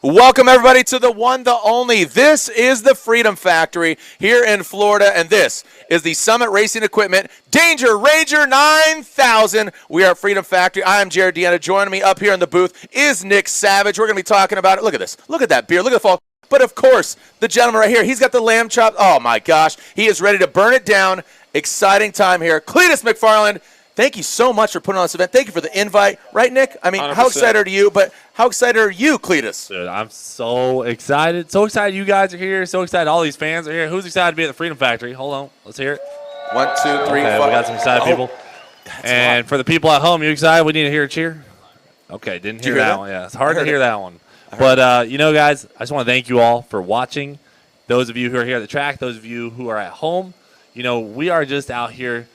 Welcome, everybody, to the one, the only. This is the Freedom Factory here in Florida, and this is the Summit Racing Equipment Danger Ranger 9000. We are at Freedom Factory. I am Jared Deanna. Joining me up here in the booth is Nick Savage. We're going to be talking about it. Look at this. Look at that beer. Look at the fall. But, of course, the gentleman right here, he's got the lamb chop. Oh, my gosh. He is ready to burn it down. Exciting time here. Cletus McFarland. Thank you so much for putting on this event. Thank you for the invite. Right, Nick? I mean, 100%. How excited are you? But how excited are you, Cletus? Dude, I'm so excited. So excited you guys are here. So excited all these fans are here. Who's excited to be at the Freedom Factory? Hold on. Let's hear it. 1, 2, 3, okay, 4. We got some excited people. And for the people at home, you excited? We need to hear a cheer. Okay, didn't hear that one. Yeah, it's hard to hear that one. But, you know, guys, I just want to thank you all for watching. Those of you who are here at the track, those of you who are at home, you know, we are just out here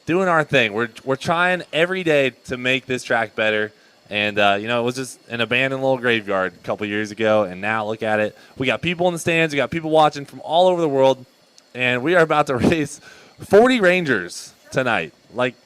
doing our thing. We're trying every day to make this track better. And, you know, it was just an abandoned little graveyard a couple years ago. And now look at it. We got people in the stands. We got people watching from all over the world. And we are about to race 40 Rangers tonight. Like,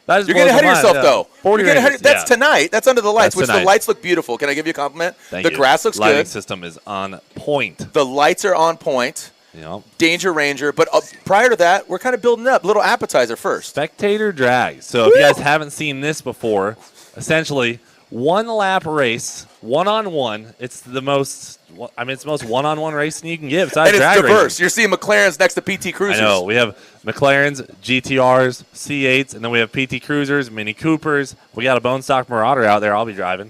that is You're getting ahead of yourself, though. 40 Rangers. That's tonight. That's under the lights, That's which the lights look beautiful. Can I give you a compliment? Thank you. The grass looks Lighting good. System is on point. The lights are on point. Yep. Danger Ranger. But prior to that, we're kind of building up. Little appetizer first. Spectator drag. So if you guys haven't seen this before, essentially one-lap race, one-on-one. It's the most, I mean, it's the most one-on-one racing you can give. And it's drag diverse. racing. You're seeing McLarens next to PT Cruisers. I know. We have McLarens, GTRs, C8s, and then we have PT Cruisers, Mini Coopers. We got a bone stock Marauder out there I'll be driving.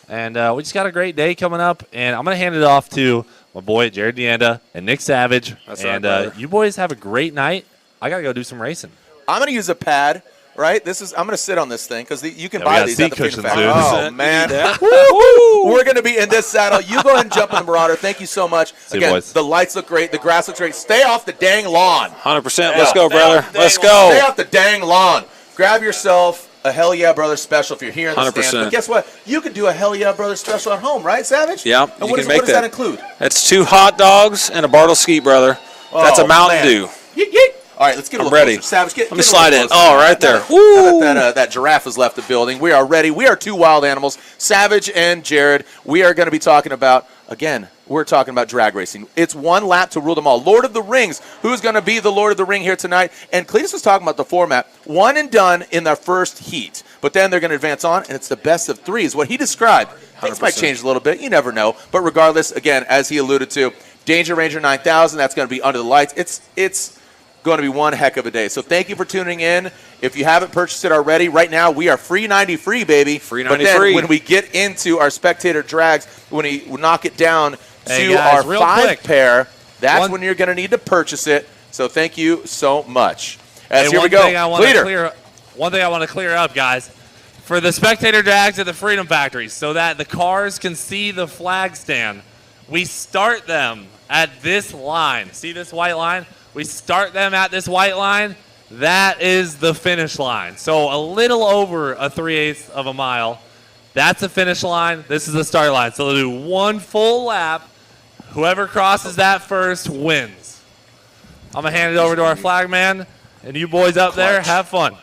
And we just got a great day coming up. And I'm going to hand it off to my boy Jared Deanda and Nick Savage. That's and right, you boys have a great night. I got to go do some racing. I'm going to use a pad, right? I'm going to sit on this thing because you can buy these at the Freedom Factory. Oh, man. We're going to be in this saddle. You go ahead and jump in the Marauder. Thank you so much. Again, the lights look great. The grass looks great. Stay off the dang lawn. 100%. Let's go, brother. Let's go. Stay off the dang lawn. Grab yourself a Hell Yeah Brother special if you're here in the 100%. stands. But guess what? You could do a Hell Yeah Brother special at home, right, Savage? Yeah. And what does that include? That's 2 hot dogs and a Bartle Skeet, brother. That's a Mountain Dew. Yeet, yeet. All right, let's get a little ready. closer. Savage, Let me slide in. Oh, right there. That giraffe has left the building. We are ready. We are 2 wild animals, Savage and Jared. We are going to be talking about, again, we're talking about drag racing. It's one lap to rule them all. Lord of the Rings. Who's going to be the Lord of the Ring here tonight? And Cletus was talking about the format. One and done in their first heat. But then they're going to advance on, and it's the best of 3 is what he described. Things might change a little bit. You never know. But regardless, again, as he alluded to, Danger Ranger 9000, that's going to be under the lights. It's going to be one heck of a day. So thank you for tuning in. If you haven't purchased it already, right now we are free 90 free, baby. Free 90 but then free. When we get into our Spectator drags, when we knock it down to guys, our 5 pair, that's when you're going to need to purchase it. So thank you so much. As here we go. One thing I want to clear up, guys. For the Spectator drags at the Freedom Factory, so that the cars can see the flag stand, we start them at this line. See this white line? We start them at this white line. That is the finish line. So a little over a 3/8 of a mile. That's the finish line. This is the start line. So they'll do 1 full lap. Whoever crosses that first wins. I'm going to hand it over to our flag man. And you boys up there, have fun.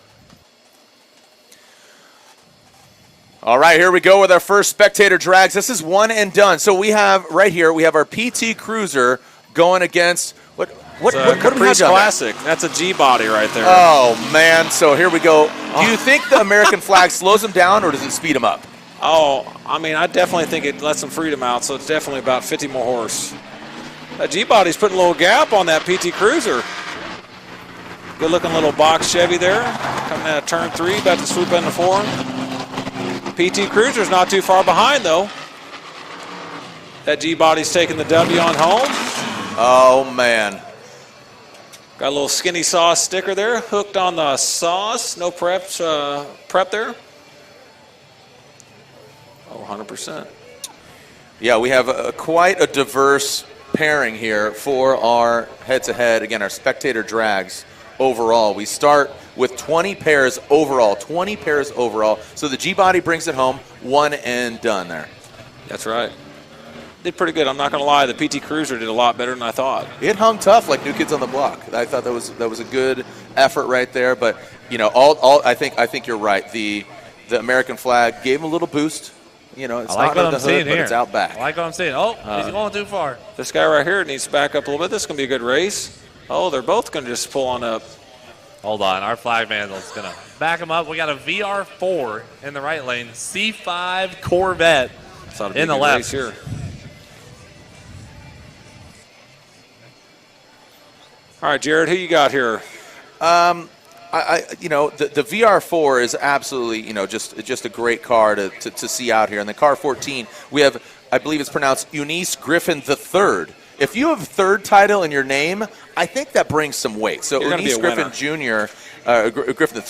All right, here we go with our first Spectator drags. This is one and done. So we have right here, we have our PT Cruiser going against what Caprice Classic. That's a G-body right there. Oh, man. So here we go. Do you think the American flag slows them down or does it speed them up? Oh, I mean, I definitely think it lets them freedom out, so it's definitely about 50 more horse. That G-body's putting a little gap on that PT Cruiser. Good-looking little box Chevy there. Coming out of turn 3, about to swoop into 4. PT Cruiser's not too far behind, though. That G-body's taking the W on home. Oh, man. Got a little skinny sauce sticker there, hooked on the sauce. No prep there. Oh, 100%. Yeah, we have quite a diverse pairing here for our head-to-head. Again, our Spectator drags overall. We start with 20 pairs overall. 20 pairs overall. So the G-body brings it home, one and done there. That's right. Did pretty good. I'm not going to lie. The PT Cruiser did a lot better than I thought. It hung tough like New Kids on the Block. I thought that was a good effort right there. But you know, I think you're right. The American flag gave him a little boost. it's I like not what under I'm the hood, seeing but here. it's out back. I like what I'm seeing. Oh, he's going too far. This guy right here needs to back up a little bit. This is going to be a good race. Oh, they're both going to just pull on up. Hold on. Our flag vandal's going to back him up. We got a VR4 in the right lane, C5 Corvette in the left. Race here. All right, Jared, who you got here? The VR4 is absolutely, just a great car to see out here. And the car 14, we have, I believe it's pronounced Eunice Griffin III. If you have third title in your name, I think that brings some weight. So Eunice Griffin Jr., Griffin,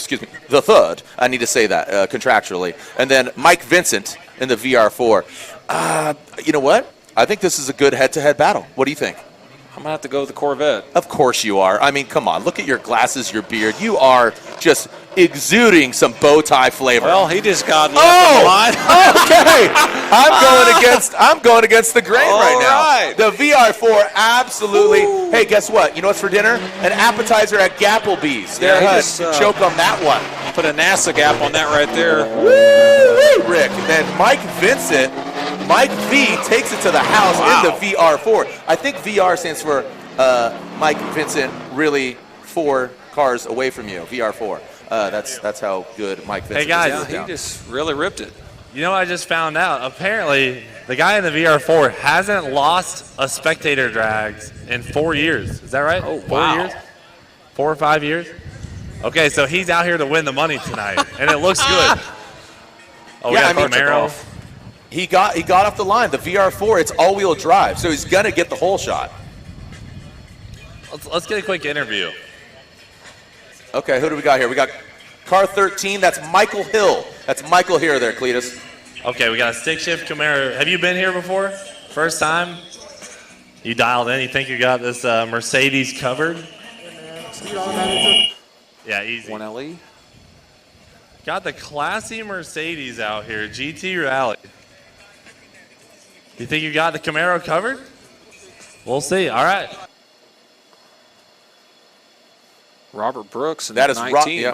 the third. I need to say that contractually. And then Mike Vincent in the VR4. You know what? I think this is a good head-to-head battle. What do you think? I'm going to have to go with the Corvette. Of course you are. I mean, come on. Look at your glasses, your beard. You are just exuding some bow tie flavor. Well, he just got left on the line. Okay. I'm going against the grain right now. Right. The VR4 absolutely. Ooh. Hey, guess what? You know what's for dinner? An appetizer at Gapplebee's. There, choke on that one. Put a NASA gap on that right there. Woo, Rick. And then Mike Vincent. Mike V takes it to the house in the VR4. I think VR stands for Mike Vincent, really 4 cars away from you. VR4. That's how good Mike Vincent is. Hey guys, he just really ripped it. You know what I just found out? Apparently, the guy in the VR4 hasn't lost a Spectator drags in 4 years. Is that right? Oh, 4 years? 4 or 5 years? Okay, so he's out here to win the money tonight, and it looks good. Oh, yeah, we got Camaro. He got off the line. The VR4, it's all-wheel drive, so he's going to get the whole shot. Let's get a quick interview. Okay, who do we got here? We got car 13. That's Michael Hill. That's Michael here there, Cletus. Okay, we got a stick-shift Camaro. Have you been here before? First time? You dialed in. You think you got this Mercedes covered? Yeah, easy. 1LE. Got the classy Mercedes out here, GT Rally. You think you got the Camaro covered? We'll see. All right. Robert Brooks. That is 19.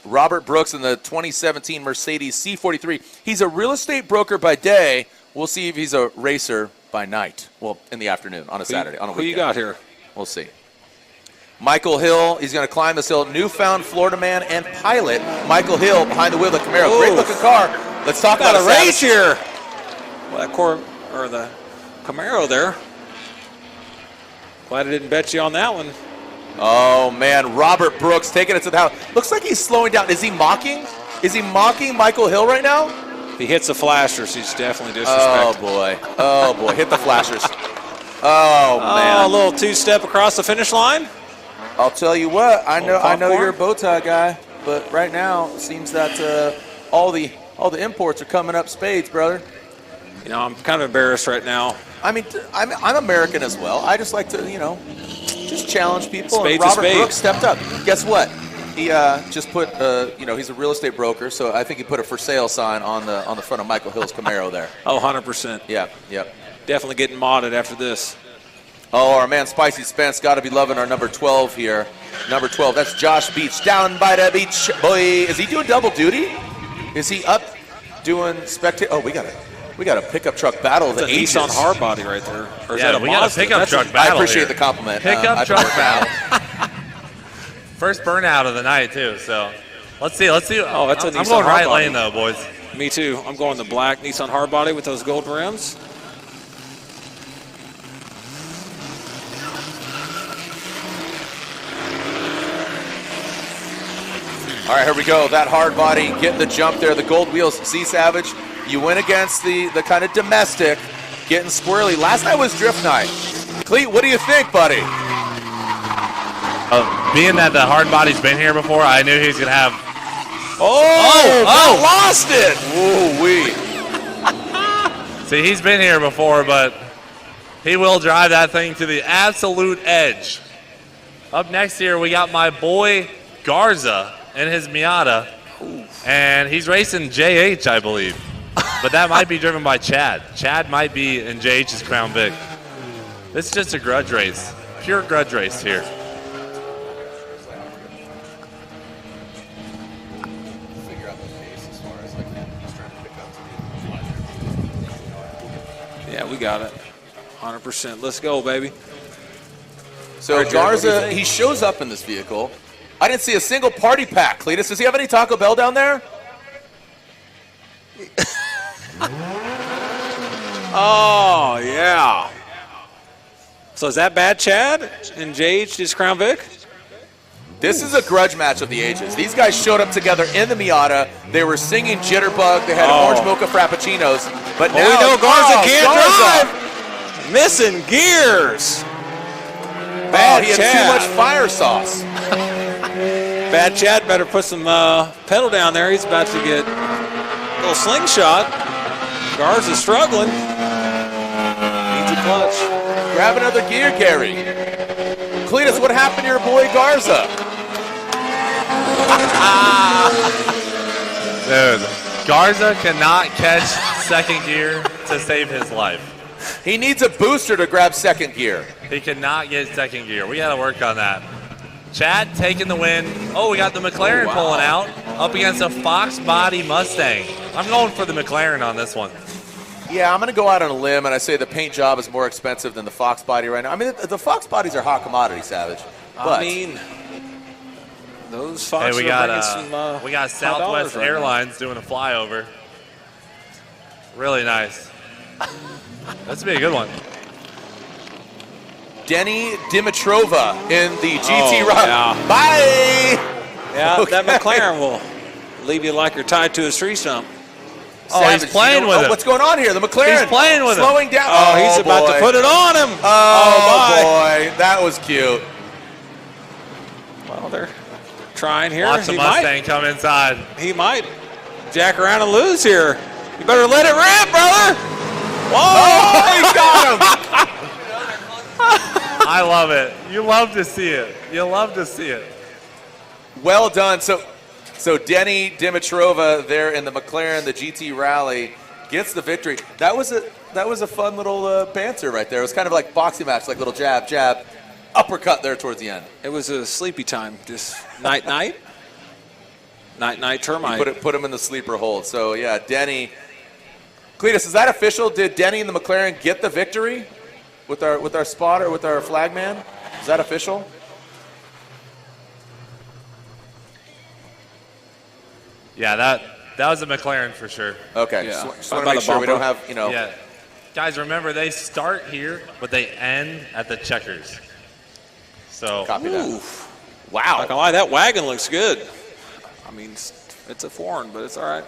Robert Brooks in the 2017 Mercedes C43. He's a real estate broker by day. We'll see if he's a racer by night. Well, in the afternoon, on a Saturday, on a weekend. Who you got here? We'll see. Michael Hill, he's going to climb this hill. Newfound Florida man and pilot. Michael Hill behind the wheel of the Camaro. Great looking car. Let's talk about a race here. Well, the Camaro there. Glad I didn't bet you on that one. Oh, man. Robert Brooks taking it to the house. Looks like he's slowing down. Is he mocking? Is he mocking Michael Hill right now? If he hits the flashers, he's definitely disrespectful. Oh, boy. Hit the flashers. Oh, man. A little two-step across the finish line. I'll tell you what. I know you're a bow tie guy, but right now it seems that all the imports are coming up spades, brother. You know, I'm kind of embarrassed right now. I mean, I'm American as well. I just like to, just challenge people. Spade and Robert to spade. Brooks stepped up. Guess what? He just put, he's a real estate broker, so I think he put a for sale sign on the front of Michael Hill's Camaro there. Oh, 100%. Yeah. Definitely getting modded after this. Oh, our man Spicy Spence got to be loving our number 12 here. Number 12, that's Josh Beach down by the beach. Boy, is he doing double duty? Is he up doing Spectator? Oh, we got a pickup truck battle of the ages. Nissan hard body right there. Or is yeah, that a we got a pickup truck battle. I appreciate here. the compliment. Pickup truck battle. First burnout of the night too. So let's see. Oh, that's a I'm Nissan going right hard lane though, boys. Me too. I'm going the black Nissan hard body with those gold rims. All right, here we go. That hard body getting the jump there. The gold wheels. See, Savage, you went against the kind of domestic, getting squirrely. Last night was drift night. Cleet, what do you think, buddy? Being that the hard body's been here before, I knew he was gonna have. Lost it. Woo-wee. See, he's been here before, but he will drive that thing to the absolute edge. Up next here, we got my boy Garza and his Miata, and he's racing JH, I believe. But that might be driven by Chad. Chad might be in JH's Crown Vic. This is just a grudge race, pure grudge race here. We got it. 100%. Let's go, baby. So All right, Jared, what do you Garza, think? he shows up in this vehicle. I didn't see a single party pack. Cletus, does he have any Taco Bell down there? Oh, yeah. So is that bad, Chad? And JH just Crown Vic? This is a grudge match of the ages. These guys showed up together in the Miata. They were singing Jitterbug. They had orange mocha frappuccinos. But now we know Garza can't Garza. drive. Missing gears. Bad He had Chad. too much fire sauce. Bad Chad better put some pedal down there. He's about to get a little slingshot. Garza's struggling. Needs a clutch. Grab another gear, Gary. Cletus, what happened to your boy Garza? Dude, Garza cannot catch second gear to save his life. He needs a booster to grab second gear. He cannot get second gear. We got to work on that. Chad taking the win. Oh, we got the McLaren pulling out up against a Fox body Mustang. I'm going for the McLaren on this one. Yeah, I'm going to go out on a limb, and I say the paint job is more expensive than the Fox body right now. I mean, the Fox bodies are hot commodity, Savage. But I mean, those Fox Hey, are bringing some we got hot Southwest dollars right now. Airlines doing a flyover. Really nice. That's be a good one. Denny Dimitrova in the GT Rock. yeah. Bye! Yeah, Okay. that McLaren will leave you like you're tied to a tree stump. Oh, he's playing with him. What's going on here? The McLaren He's playing with him. slowing down. Oh, he's about boy. to put it on him. Oh, boy. That was cute. Well, they're trying here. Watch the Mustang come inside. He might jack around and lose here. You better let it rip, brother. Whoa! Oh, he got him. I love it. You love to see it. You love to see it. Well done. So Denny Dimitrova there in the McLaren, the GT Rally, gets the victory. That was a fun little banter right there. It was kind of like boxing match, like little jab, jab, uppercut there towards the end. It was a sleepy time. Just night, night termite. Put him in the sleeper hold. So yeah, Denny. Cletus, is that official? Did Denny and the McLaren get the victory with our spotter, with our flagman? Is that official? Yeah, that was a McLaren for sure. Okay. Yeah. Just want to make sure we don't have, Yeah. Guys, remember they start here, but they end at the checkers. So Copy that. Oof. Wow. Not gonna lie, that wagon looks good. I mean, it's a foreign, but it's all right.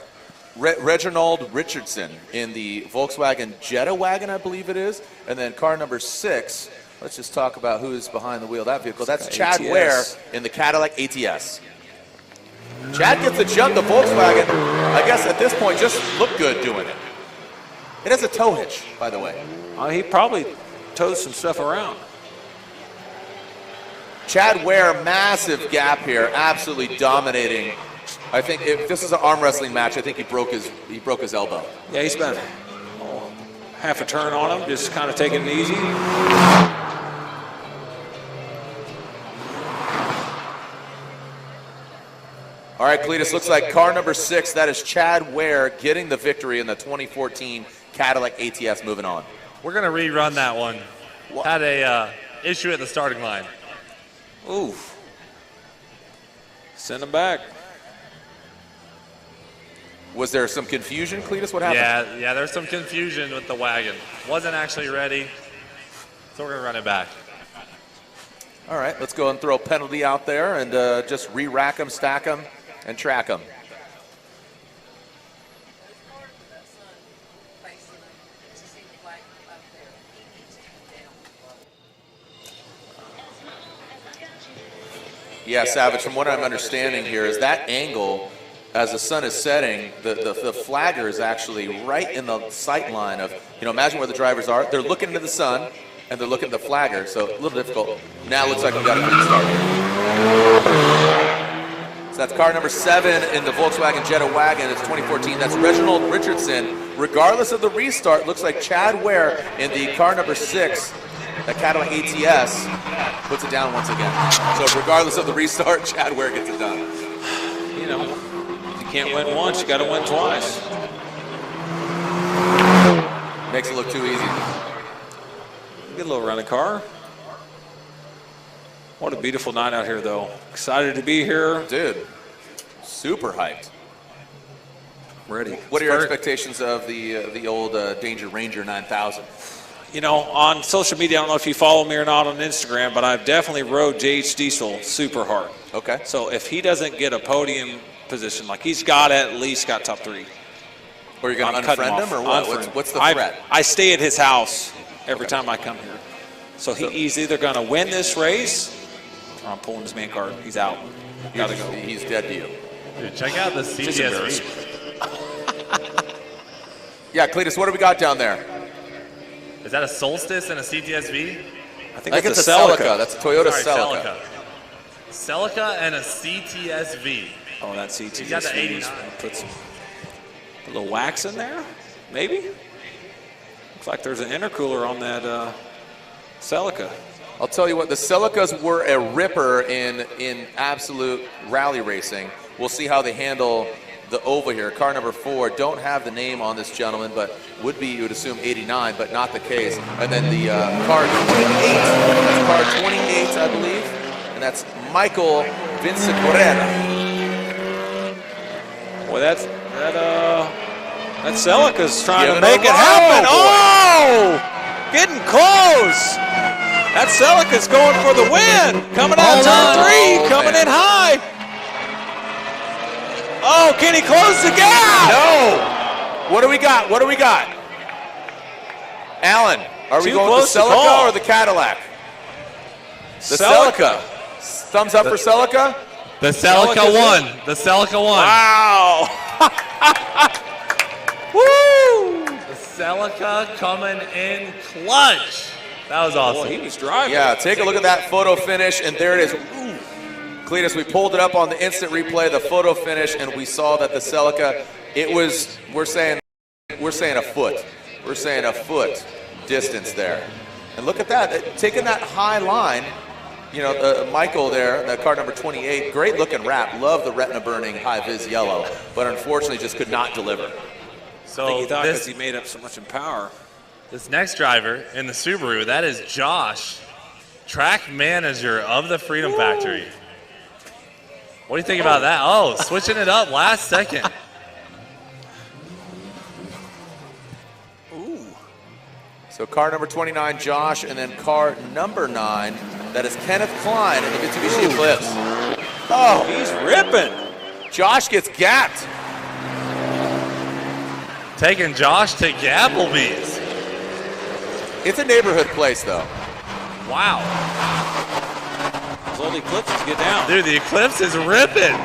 Reginald Richardson in the Volkswagen Jetta wagon, I believe it is. And then car number 6, let's just talk about who's behind the wheel of that vehicle. That's Chad ATS. Ware in the Cadillac ATS. Chad gets a jump. The Volkswagen, I guess at this point, just looked good doing it. It has a tow hitch, by the way. He probably tows some stuff around. Chad Ware, massive gap here, absolutely dominating. I think if this is an arm wrestling match, I think he broke his elbow. Yeah, he's about half a turn on him, just kind of taking it easy. All right, Cletus, looks like car number 6, that is Chad Ware getting the victory in the 2014 Cadillac ATS. Moving on. we're gonna rerun that one. Had a issue at the starting line. Ooh. Send him back. Was there some confusion, Cletus? What happened? Yeah, there's some confusion with the wagon. Wasn't actually ready, so we're gonna run it back. All right, let's go and throw a penalty out there and just re-rack them, stack them, and track them. Yeah, Savage, from what I'm understanding here is that angle, as the sun is setting, the flagger is actually right in the sight line of, imagine where the drivers are. They're looking into the sun, and they're looking at the flagger, so a little difficult. Now it looks like we've got a good start here. So that's car number 7 in the Volkswagen Jetta wagon. It's 2014. That's Reginald Richardson. Regardless of the restart, looks like Chad Ware in the car number 6, the Cadillac ATS, puts it down once again. So regardless of the restart, Chad Ware gets it done. You can't win once, you got to win twice. Makes it look too easy. Get a little running car. What a beautiful night out here, though. Excited to be here. Dude, super hyped. Ready. What are your expectations of the old Danger Ranger 9000? You know, on social media, I don't know if you follow me or not on Instagram, but I've definitely rode JH Diesel super hard. Okay. So if he doesn't get a podium position, like he's got at least got top 3. Or you're going to unfriend him, or what? What's the threat? I stay at his house every time I come here. So he's either going to win this race, or I'm pulling his man card. He's out. Gotta go. He's dead to you. Dude, check out the CTSV. Yeah, Cletus, what do we got down there? Is that a Solstice and a CTSV? I think it's a Celica. That's a Toyota Sorry, Celica. Celica and a CTSV. Oh, that CT. He's got the 89. Put a little wax in there, maybe. Looks like there's an intercooler on that Celica. I'll tell you what, the Celicas were a ripper in absolute rally racing. We'll see how they handle the OVA here. Car number 4, don't have the name on this gentleman, but would be, you would assume, 89, but not the case. And then the car 28, that's car 28, I believe, and that's Michael Vincicorera. Boy, that Celica's trying to make it Boy. happen. Oh, getting close. That Celica's going for the win. Coming out turn 3, coming in high. Oh, can he close the gap? No. What do we got? What do we got? Alan, are we Too going with close the to Celica call. or the Cadillac? The Celica. Thumbs up for Celica. The Celica won. The Celica won. Wow. Woo. The Celica coming in clutch. That was awesome. Boy, he was driving. Yeah, take a look at that photo finish, and there it is. Ooh. Cletus, we pulled it up on the instant replay, the photo finish, and we saw that the Celica, it was, we're saying a foot. We're saying a foot distance there. And look at that, taking that high line, you know, Michael there, that car number 28, great looking wrap. Love the retina burning high vis yellow, but unfortunately just could not deliver. I think he thought because he made up so much in power. This next driver in the Subaru, that is Josh, track manager of the Freedom Factory. What do you think about that? Oh, switching it up last second. Ooh. So car number 29, Josh, and then car number 9, that is Kenneth Klein in the Mitsubishi Eclipse. Oh, He's ripping. Josh gets gapped. Taking Josh to Gapplebee's. It's a neighborhood place, though. Wow. Those old Eclipses get down. Dude, the Eclipse is ripping.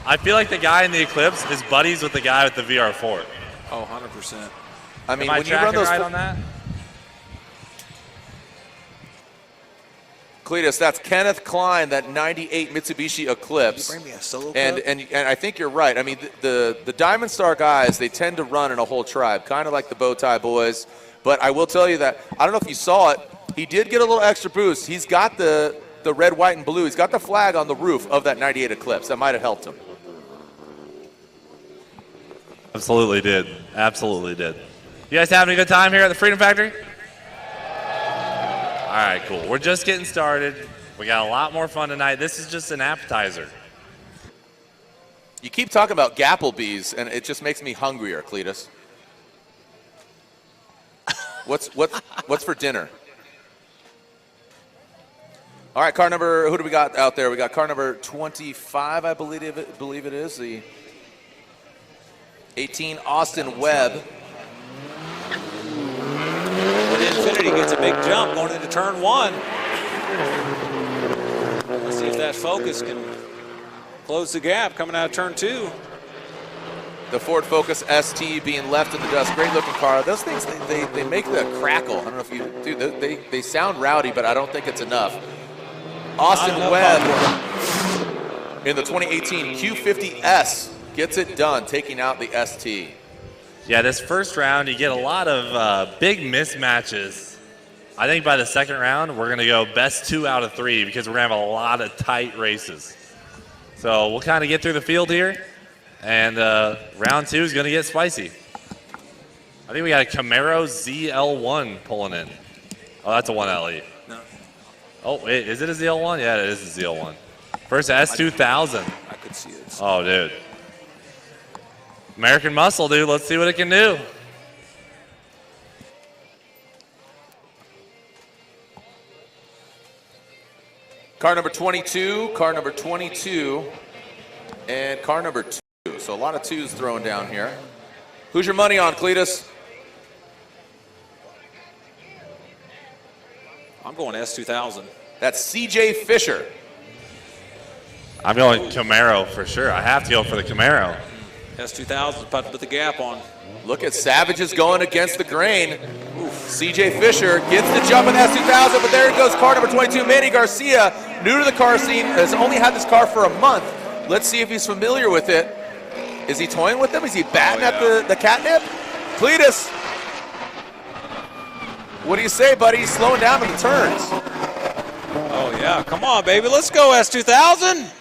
I feel like the guy in the Eclipse is buddies with the guy with the VR4. Oh, 100%. I mean, Am I when you run tracking those, right on that? Cletus, that's Kenneth Klein, that 98 Mitsubishi Eclipse. Bring me a solo And I think you're right. I mean, the Diamond Star guys, they tend to run in a whole tribe, kind of like the Bow Tie Boys. But I will tell you that, I don't know if you saw it, he did get a little extra boost. He's got the red, white, and blue. He's got the flag on the roof of that 98 Eclipse. That might have helped him. Absolutely did. Absolutely did. You guys having a good time here at the Freedom Factory? All right, cool. We're just getting started. We got a lot more fun tonight. This is just an appetizer. You keep talking about Gapplebee's, and it just makes me hungrier, Cletus. What's for dinner? All right, car number, who do we got out there? We got car number 25, I believe it is, the 18 Austin Webb. Infinity gets a big jump going into turn 1. Let's see if that Focus can close the gap coming out of turn 2. The Ford Focus ST being left in the dust. Great looking car. Those things, they make the crackle. I don't know if you do. They sound rowdy, but I don't think it's enough. Austin Webb in the 2018 Q50S gets it done, taking out the ST. Yeah, this first round, you get a lot of big mismatches. I think by the second round, we're going to go best 2 out of 3 because we're going to have a lot of tight races. So we'll kind of get through the field here, And round 2 is going to get spicy. I think we got a Camaro ZL1 pulling in. Oh, that's a 1LE. No. Oh, wait, is it a ZL1? Yeah, it is a ZL1. First S2000. I could see it. Oh, dude. American Muscle, dude. Let's see what it can do. Car number 22, car number 22, and car number 2. So a lot of 2s thrown down here. Who's your money on, Cletus? I'm going S2000. That's CJ Fisher. I'm going Camaro for sure. I have to go for the Camaro. S2000 is about to put the gap on. Look at Savages going against the grain. CJ Fisher gets the jump in S2000, but there goes car number 22, Manny Garcia, new to the car scene, has only had this car for a month. Let's see if he's familiar with it. Is he toying with them? Is he batting at the catnip? Cletus, what do you say, buddy? He's slowing down in the turns. Oh, yeah. Come on, baby. Let's go, S2000.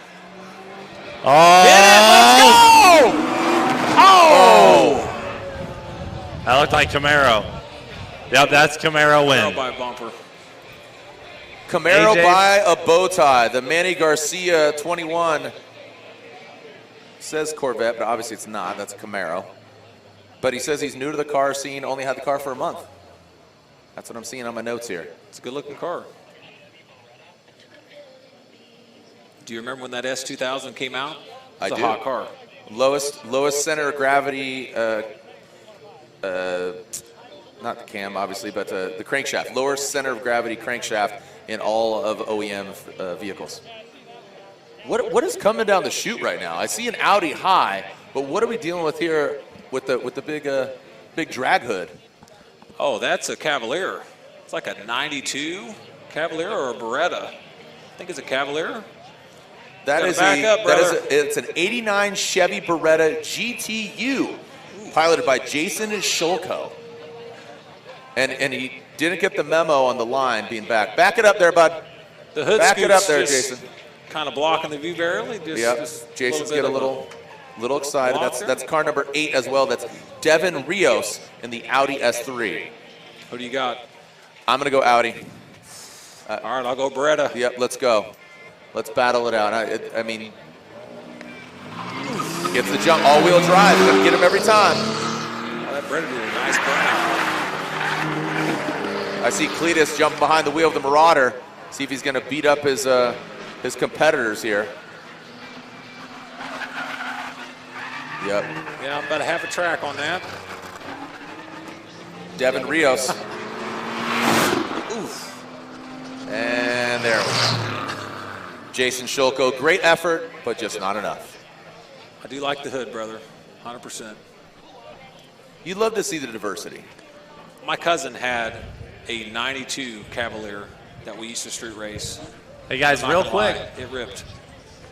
Oh! Hit it. Let's go! Oh! That looked like Camaro. Yep, that's Camaro win. By a bumper. Camaro AJ. by a bow tie. The Manny Garcia 21 says Corvette, but obviously it's not. That's a Camaro. But he says he's new to the car scene, only had the car for a month. That's what I'm seeing on my notes here. It's a good-looking car. Do you remember when that S2000 came out? I It's a do. hot car. Lowest center of gravity, not the cam, obviously, but the crankshaft. Lower center of gravity crankshaft in all of OEM vehicles. What is coming down the chute right now? I see an Audi high, but what are we dealing with here with the big drag hood? Oh, that's a Cavalier. It's like a 92 Cavalier or a Beretta. I think it's a Cavalier. That is back up, brother. it's an 89 Chevy Beretta GTU, piloted by Jason Shulko. And he didn't get the memo on the line being back. Back it up there, bud. The hood Back it up scoop's there, just Jason. kind of blocking the view barely. Just Jason's bit get a of little excited. block there. That's car number 8 as well. That's Devin Rios in the Audi S3. What do you got? I'm gonna go Audi. All right, I'll go Beretta. Yep, let's go. Let's battle it out. I mean, gets the jump, all-wheel drive. Gonna get him every time. Oh, that Beretta did a nice burnout. I see Cletus jump behind the wheel of the Marauder. See if he's gonna beat up his competitors here. Yep. Yeah, about a half a track on that. Devin Rios. Oof. And there we go. Jason Shulko, great effort, but just not enough. I do like the hood, brother. 100%. You'd love to see the diversity. My cousin had a 92 Cavalier that we used to street race. Hey, guys, real quick. It ripped.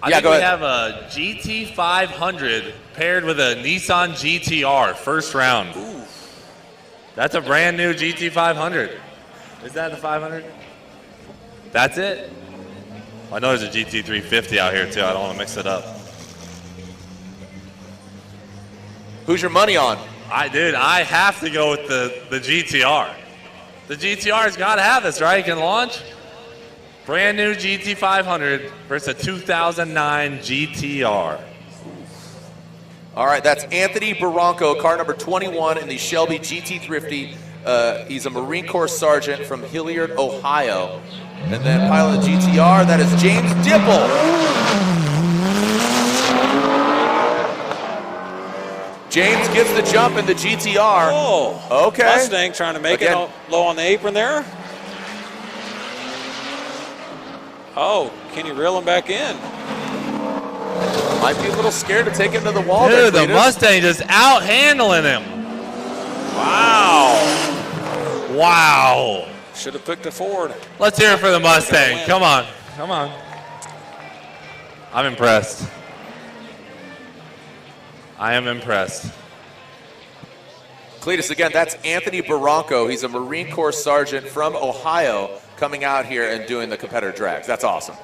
I think go we ahead. have a GT500 paired with a Nissan GTR, first round. Ooh. That's a brand new GT500. Is that the 500? That's it? I know there's a GT350 out here too. I don't want to mix it up. Who's your money on? Dude, I have to go with the GTR. The GTR's got to have this, right? It can launch. Brand new GT500 versus a 2009 GTR. All right, that's Anthony Barranco, car number 21 in the Shelby GT350. He's a Marine Corps sergeant from Hilliard, Ohio. And then pilot the GTR, that is James Dipple. James gets the jump in the GTR. Oh, Okay. Mustang trying to make Again. it low on the apron there. Oh, can you reel him back in? Might be a little scared to take it to the wall there, Dude, the Cletus. Mustang just out handling him. Wow. Wow. Should have picked a Ford. Let's hear it for the Mustang. Come on. Come on. I'm impressed. I am impressed. Cletus, again, that's Anthony Barranco. He's a Marine Corps sergeant from Ohio coming out here and doing the competitor drags. That's awesome.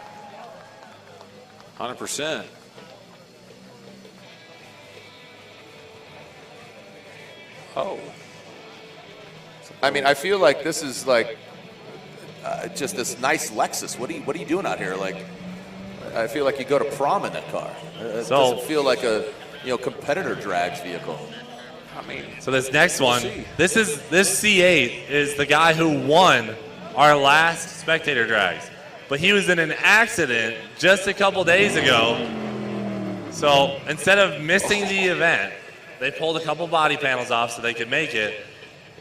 100%. Oh. I mean, I feel like this is like just this nice Lexus. What are you doing out here? Like, I feel like you go to prom in that car. It doesn't feel like a competitor drags vehicle. I mean, so this next one, this C8 is the guy who won our last Spectator drags, but he was in an accident just a couple days ago. So instead of missing the event, they pulled a couple body panels off so they could make it,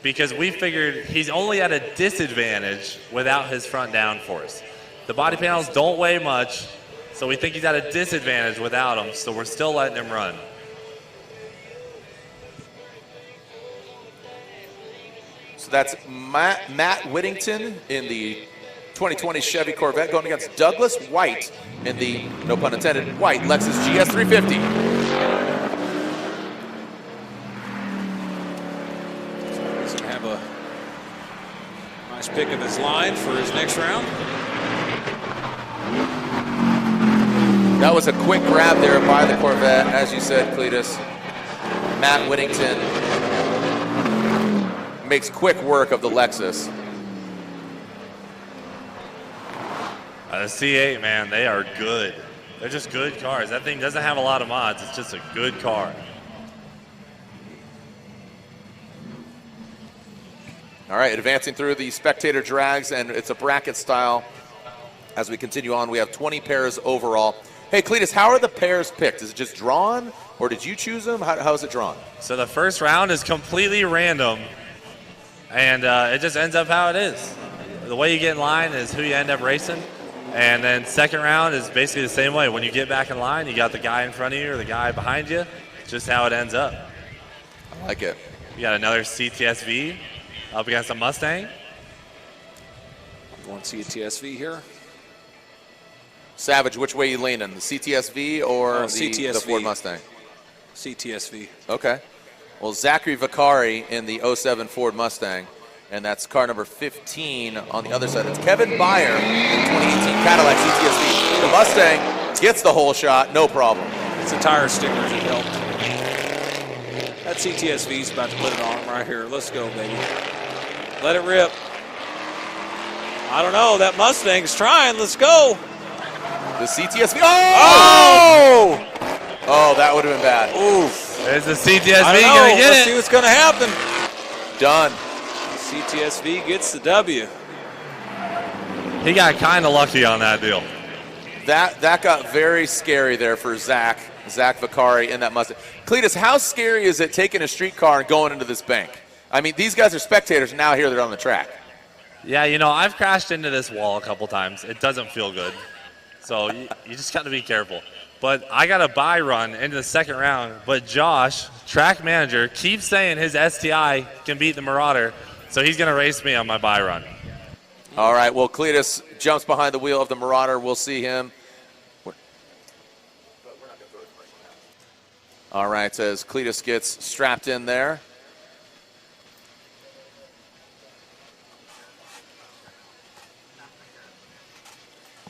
because we figured he's only at a disadvantage without his front downforce. The body panels don't weigh much, so we think he's at a disadvantage without them, so we're still letting him run. So that's Matt Whittington in the 2020 Chevy Corvette going against Douglas White in the, no pun intended, white Lexus GS 350. He's going to have a nice pick of his line for his next round. That was a quick grab there by the Corvette, as you said, Cletus. Matt Whittington makes quick work of the Lexus. The C8, man, they are good. They're just good cars. That thing doesn't have a lot of mods. It's just a good car. All right, advancing through the Spectator drags, and it's a bracket style. As we continue on, we have 20 pairs overall. Hey, Cletus, how are the pairs picked? Is it just drawn, or did you choose them? How is it drawn? So the first round is completely random, and it just ends up how it is. The way you get in line is who you end up racing. And then second round is basically the same way. When you get back in line, you got the guy in front of you or the guy behind you. It's just how it ends up. I like it. You got another CTSV up against a Mustang. I'm going CTSV here. Savage, which way you leaning? The CTSV or CTSV. the Ford Mustang? CTSV. Okay. Well, Zachary Vicari in the 07 Ford Mustang, and that's car number 15 on the other side. It's Kevin Byer in 2018 Cadillac CTSV. The Mustang gets the whole shot, no problem. It's the tire stickers that helped. That CTSV's about to put it on him right here. Let's go, baby. Let it rip. I don't know. That Mustang's trying. Let's go. The CTSV. Oh! Oh, that would have been bad. Oof. Is the CTSV I don't know. going to get Let's it? see what's going to happen. Done. CTSV gets the W. He got kind of lucky on that deal. That got very scary there for Zach Vicari in that Mustang. Cletus, how scary is it taking a street car and going into this bank? I mean, these guys are spectators, and now here they're on the track. Yeah, I've crashed into this wall a couple times. It doesn't feel good. So you just got to be careful. But I got a bye run into the second round. But Josh, track manager, keeps saying his STI can beat the Marauder. So he's going to race me on my bye run. All right, well, Cletus jumps behind the wheel of the Marauder. We'll see him. All right, as Cletus gets strapped in there.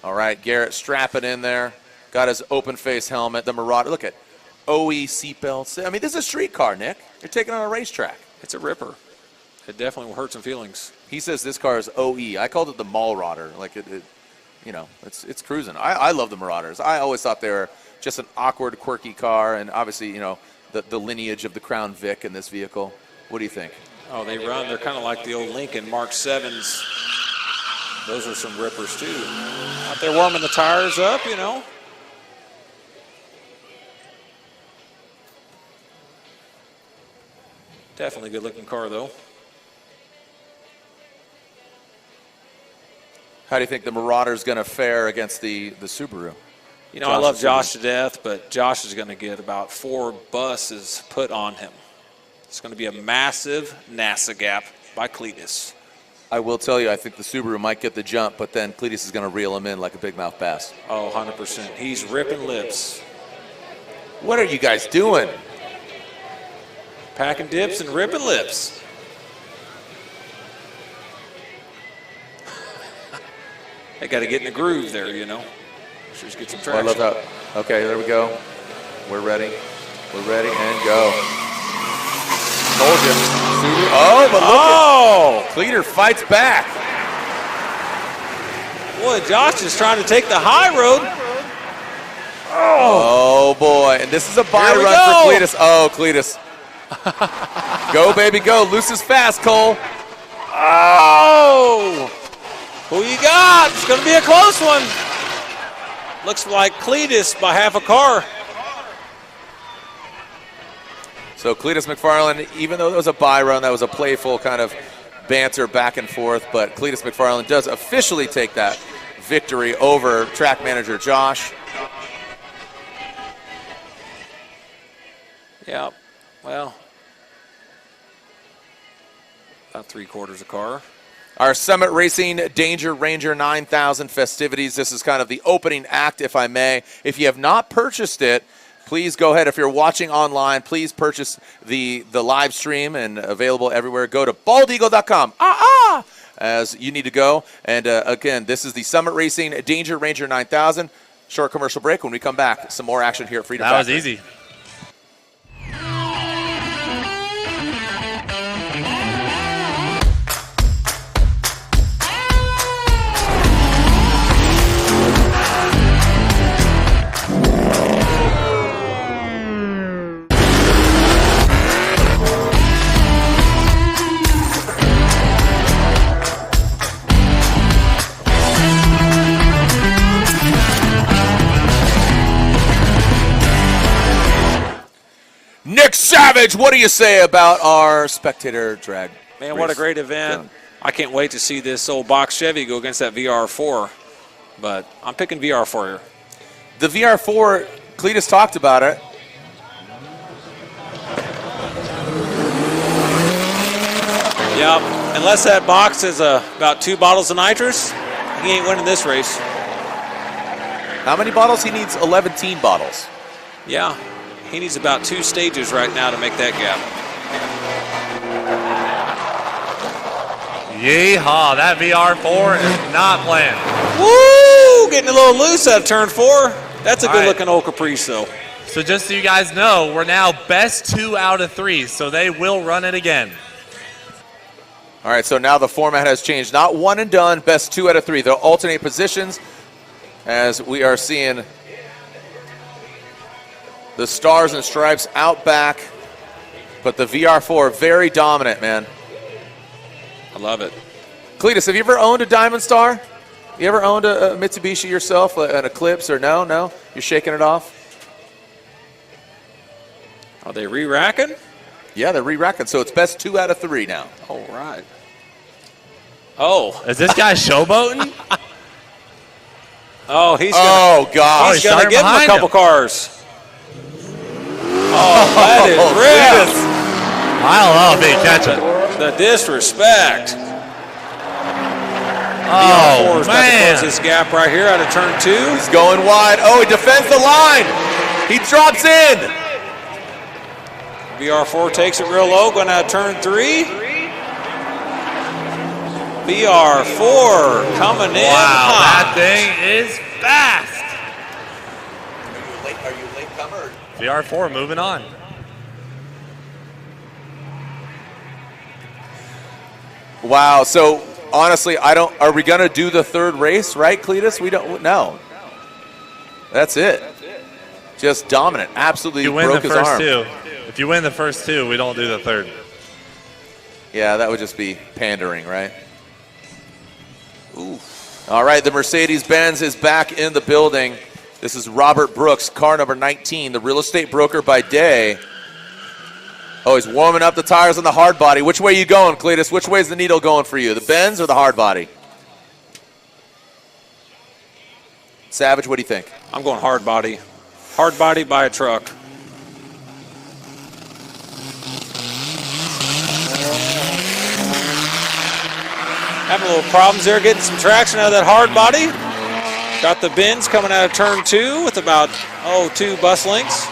All right, Garrett strapping in there. Got his open face helmet. The Marauder, look at OE seatbelts. I mean, this is a street car, Nick. You're taking on a racetrack. It's a ripper. It definitely will hurt some feelings. He says this car is OE. I called it the Marauder. Like it's cruising. I love the Marauders. I always thought they were just an awkward, quirky car, and obviously, the lineage of the Crown Vic in this vehicle. What do you think? Oh, they run. They're kind of like the old Lincoln Mark 7s. Those are some rippers too. Out there warming the tires up, Definitely good looking car though. How do you think the Marauder's going to fare against the Subaru? I love Josh to death, but Josh is going to get about 4 buses put on him. It's going to be a massive NASA gap by Cletus. I will tell you, I think the Subaru might get the jump, but then Cletus is going to reel him in like a big mouth bass. Oh, 100%. He's ripping lips. What are you guys doing? Packing dips and ripping lips. They got to get in the groove there, Sure, get some traction. I love that. Okay, there we go. We're ready. We're ready and go. Told you. Oh, but look at Cleater fights back. Boy, Josh is trying to take the high road. Oh, boy. And this is a bye run for Cletus. Oh, Cletus. Go, baby, go. Loose is fast, Cole. Oh! Who you got? It's going to be a close one. Looks like Cletus by half a car. So Cletus McFarland, even though that was a bye run, that was a playful kind of banter back and forth, but Cletus McFarland does officially take that victory over track manager Josh. Yeah, well, about 3/4 a car. Our Summit Racing Danger Ranger 9000 festivities. This is kind of the opening act, if I may. If you have not purchased it, please go ahead. If you're watching online, please purchase the live stream and available everywhere. Go to baldeagle.com. As you need to go. And again, this is the Summit Racing Danger Ranger 9000. Short commercial break. When we come back, some more action here at Freedom That Factory. was easy. Nick Savage, what do you say about our Spectator drag Man, what a race? great event. I can't wait to see this old box Chevy go against that VR4. But I'm picking VR4 here. The VR4, Cletus talked about it. Yep, unless that box is about 2 bottles of nitrous, he ain't winning this race. How many bottles? He needs 11 bottles. Yeah, he needs about 2 stages right now to make that gap. Yeehaw, that VR4 is not playing. Woo! Getting a little loose out of turn 4. That's a All good right. looking old Caprice though. So just so you guys know, we're now best 2 out of 3, so they will run it again. All right, so now the format has changed. Not one and done, best 2 out of 3. They'll alternate positions as we are seeing the Stars and Stripes out back, but the VR4 very dominant, man. I love it. Cletus, have you ever owned a Diamond Star? You ever owned a Mitsubishi yourself, an Eclipse, or no? No? You're shaking it off? Are they re-racking? Yeah, they're re-racking, so it's best 2 out of 3 now. All right. Oh. Is this guy showboating? Oh, he's Oh, God. he's gonna starting give him a behind couple him. cars. Oh, that is ripped. I don't know if he can catch it. The disrespect. Oh, VR4's about to man. close this gap right here out of turn 2. He's going wide. Oh, he defends the line. He drops in. VR4 takes it real low, going out of turn 3. VR4 coming in Wow, hot. that thing is fast. Are you late comer? VR4 moving on. Wow. So honestly, are we gonna do the 3rd race, right, Cletus? We don't. No. That's it. Just dominant. Absolutely You win broke the his first arm. 2. If you win the first 2, we don't do the 3rd. Yeah, that would just be pandering, right? Ooh. All right, the Mercedes-Benz is back in the building. This is Robert Brooks, car number 19, the real estate broker by day. Oh, he's warming up the tires on the hard body. Which way you going, Cletus? Which way is the needle going for you, the Benz or the hard body? Savage, what do you think? I'm going hard body. Hard body by a truck. Having a little problems there getting some traction out of that hard body. Got the bends coming out of turn 2 with about, 2 bus lengths.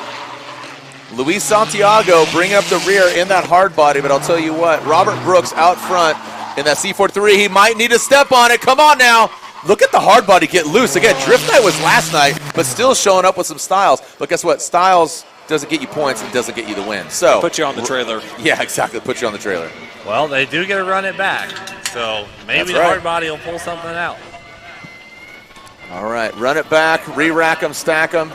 Luis Santiago bringing up the rear in that hard body, but I'll tell you what, Robert Brooks out front in that C43, he might need to step on it. Come on now. Look at the hard body get loose. Again, Drift Night was last night, but still showing up with some styles. But guess what? Styles doesn't get you points and doesn't get you the win. So Put you on the trailer. Yeah, exactly. Put you on the trailer. Well, they do get to run it back. So maybe That's the right. hard body will pull something out. All right, run it back, re-rack them, stack them.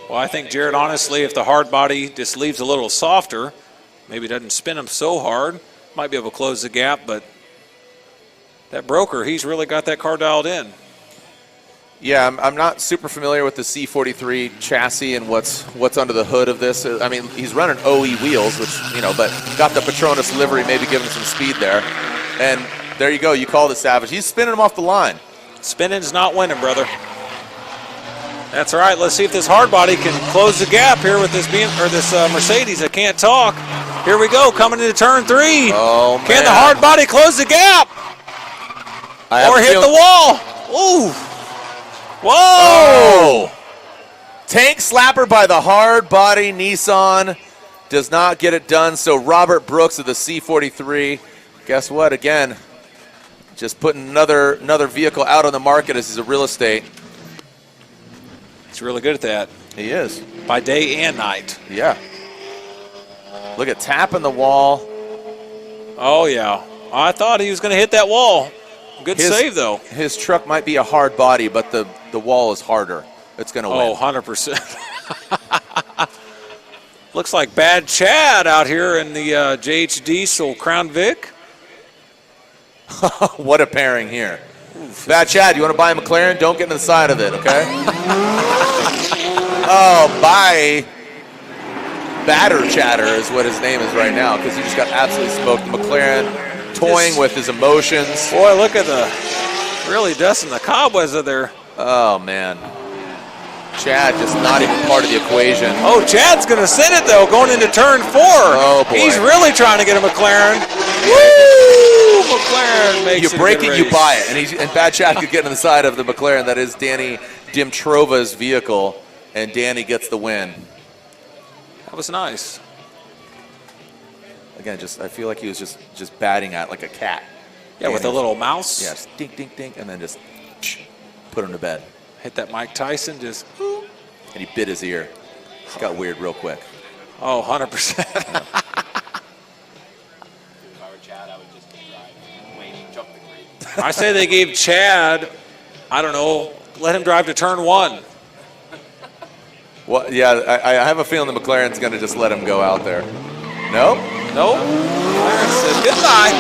Well, I think, Jared, honestly, if the hard body just leaves a little softer, maybe doesn't spin him so hard, might be able to close the gap, but that broker, he's really got that car dialed in. Yeah, I'm not super familiar with the C43 chassis and what's under the hood of this. I mean, he's running OE wheels, which, but got the Petronas livery, maybe giving him some speed there. And there you go. You called it, Savage. He's spinning him off the line. Spinning's not winning, brother. That's all right. Let's see if this hard body can close the gap here with this Mercedes. I can't talk. Here we go, coming into turn 3. Oh, man. Can the hard body close the gap? Or hit the wall? Ooh. Whoa! Oh. Tank slapper by the hard body Nissan does not get it done. So Robert Brooks of the C43, guess what? Again, just putting another vehicle out on the market as a real estate. He's really good at that. He is. By day and night. Yeah. Look at tapping the wall. Oh, yeah. I thought he was going to hit that wall. Good save, though. His truck might be a hard body, but the wall is harder. It's going to win. Oh, 100%. Looks like Bad Chad out here in the JH Diesel Crown Vic. What a pairing here. Bad Chad, you want to buy a McLaren? Don't get in the side of it, okay? Oh, bye. Batter Chatter is what his name is right now because he just got absolutely smoked. The McLaren toying with his emotions. Boy, look at really dusting the cobwebs of there. Oh, man. Chad just not even part of the equation. Oh, Chad's going to send it, though, going into turn 4. Oh, boy. He's really trying to get a McLaren. Woo! McLaren makes it. You break it, you buy it. And Bad Chad could get on the side of the McLaren. That is Danny Dimtrova's vehicle, and Danny gets the win. That was nice. Again, I feel like he was just batting at like a cat. Yeah, with a little mouse. Yeah, just dink, dink, dink, and then just put him to bed. Hit that Mike Tyson, just. And he bit his ear. It got weird real quick. Oh, 100%. If I were Chad, I would just drive, wait, jump the grid. I say they gave Chad, I don't know, let him drive to turn 1. Well, yeah, I have a feeling the McLaren's going to just let him go out there. Nope. Nope. McLaren said goodbye.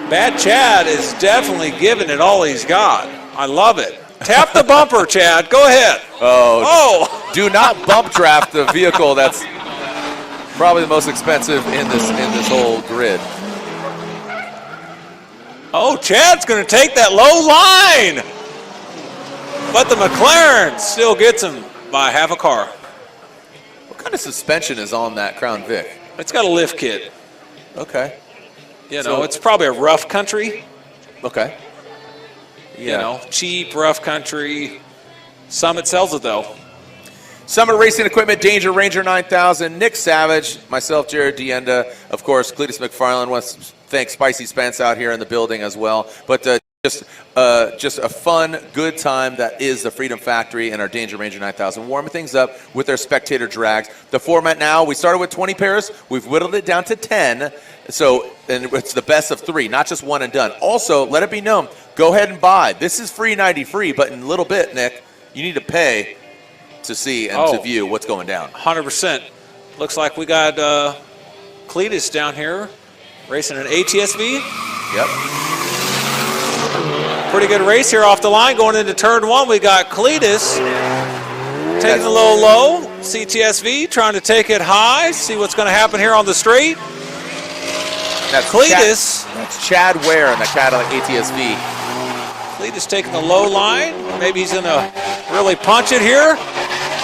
Bad Chad is definitely giving it all he's got. I love it. Tap the bumper, Chad. Go ahead. Oh. Do not bump draft the vehicle that's probably the most expensive in this whole grid. Oh, Chad's going to take that low line. But the McLaren still gets him by half a car. What kind of suspension is on that Crown Vic? It's got a lift kit. Okay. It's probably a rough country. Okay. Yeah. Cheap, rough country. Summit sells it, though. Summit Racing Equipment, Danger Ranger 9000, Nick Savage, myself, Jared Dienda, of course, Cletus McFarland. Wants to thank Spicy Spence out here in the building as well. But just a fun, good time that is the Freedom Factory and our Danger Ranger 9000, warming things up with their Spectator drags. The format now, we started with 20 pairs. We've whittled it down to 10. So, and it's the best of 3, not just one and done. Also, let it be known, go ahead and buy. This is free 90 free, but in a little bit, Nick, you need to pay to see and to view what's going down. 100%. Looks like we got Cletus down here racing an ATSV. Yep. Pretty good race here off the line. Going into turn 1, we got Cletus taking the low. CTSV trying to take it high. See what's going to happen here on the straight. That's Cletus. That's Chad Ware in the Cadillac ATSV. Cletus taking the low line. Maybe he's going to really punch it here.